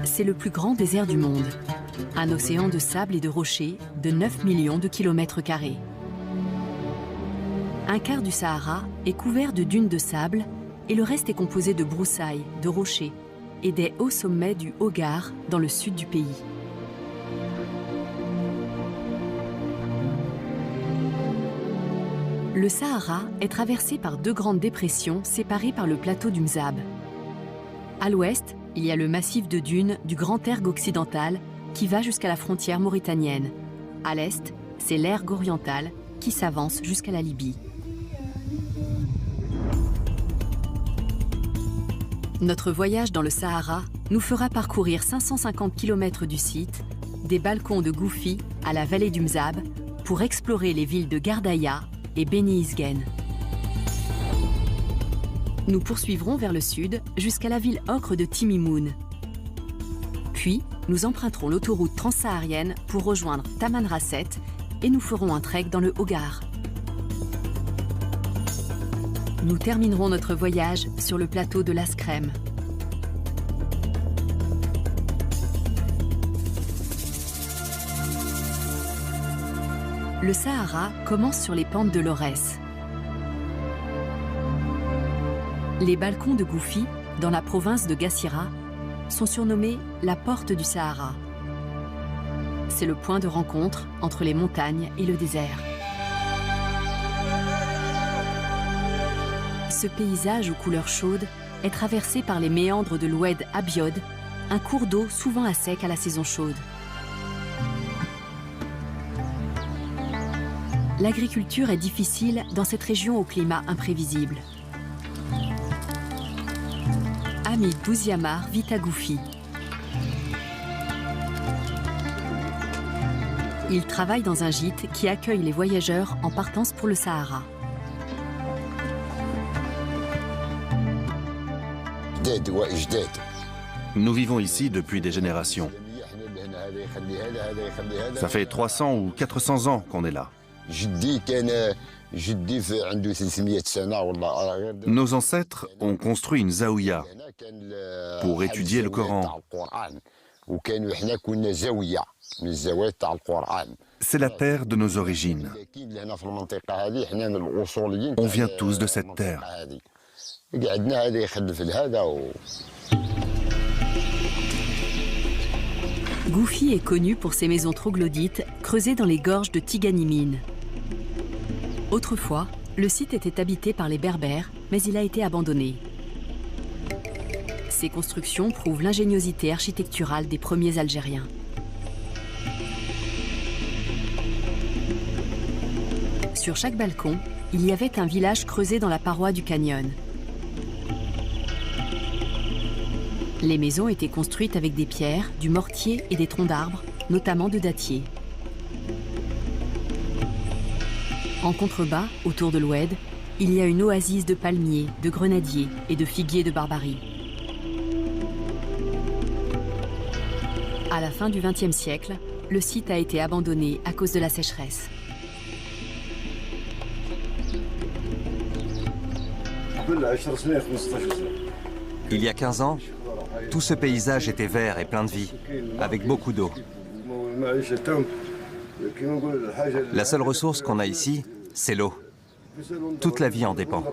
C'est le plus grand désert du monde. Un océan de sable et de rochers de 9 millions de kilomètres carrés. Un quart du Sahara est couvert de dunes de sable et le reste est composé de broussailles, de rochers et des hauts sommets du Hogar dans le sud du pays. Le Sahara est traversé par deux grandes dépressions séparées par le plateau du Mzab. À l'ouest, il y a le massif de dunes du Grand Erg occidental qui va jusqu'à la frontière mauritanienne. À l'est, c'est l'Erg oriental qui s'avance jusqu'à la Libye. Notre voyage dans le Sahara nous fera parcourir 550 km du site, des balcons de Goufi à la vallée du Mzab, pour explorer les villes de Gardaïa et Beni Isgen. Nous poursuivrons vers le sud jusqu'à la ville ocre de Timimoun. Puis, nous emprunterons l'autoroute transsaharienne pour rejoindre Tamanrasset et nous ferons un trek dans le Hogar. Nous terminerons notre voyage sur le plateau de Laskrem. Le Sahara commence sur les pentes de l'Aurès. Les balcons de Goufi, dans la province de Gassira, sont surnommés la porte du Sahara. C'est le point de rencontre entre les montagnes et le désert. Ce paysage aux couleurs chaudes est traversé par les méandres de l'Oued Abiod, un cours d'eau souvent à sec à la saison chaude. L'agriculture est difficile dans cette région au climat imprévisible. Hamid Bouziamar vit à Goufi. Il travaille dans un gîte qui accueille les voyageurs en partance pour le Sahara. Nous vivons ici depuis des générations. Ça fait 300 ou 400 ans qu'on est là. Nos ancêtres ont construit une zaouïa pour étudier le Coran. C'est la terre de nos origines. On vient tous de cette terre. Goufi est connu pour ses maisons troglodytes creusées dans les gorges de Tiganimine. Autrefois, le site était habité par les Berbères, mais il a été abandonné. Ces constructions prouvent l'ingéniosité architecturale des premiers Algériens. Sur chaque balcon, il y avait un village creusé dans la paroi du canyon. Les maisons étaient construites avec des pierres, du mortier et des troncs d'arbres, notamment de dattiers. En contrebas, autour de l'Oued, il y a une oasis de palmiers, de grenadiers et de figuiers de Barbarie. À la fin du XXe siècle, le site a été abandonné à cause de la sécheresse. Il y a 15 ans, tout ce paysage était vert et plein de vie, avec beaucoup d'eau. La seule ressource qu'on a ici, c'est l'eau. Toute la vie en dépend.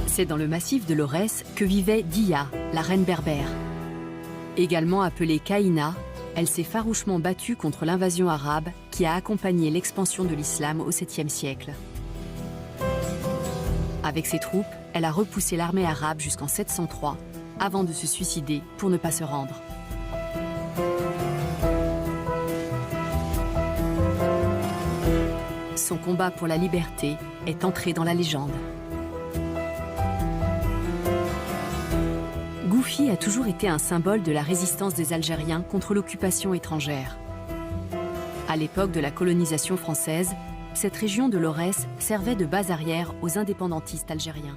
C'est dans le massif de l'Aurès que vivait Dia, la reine berbère. Également appelée Kaïna, elle s'est farouchement battue contre l'invasion arabe qui a accompagné l'expansion de l'islam au 7e siècle. Avec ses troupes, elle a repoussé l'armée arabe jusqu'en 703, avant de se suicider pour ne pas se rendre. Son combat pour la liberté est entré dans la légende. Goufi a toujours été un symbole de la résistance des Algériens contre l'occupation étrangère. À l'époque de la colonisation française, cette région de l'Aurès servait de base arrière aux indépendantistes algériens.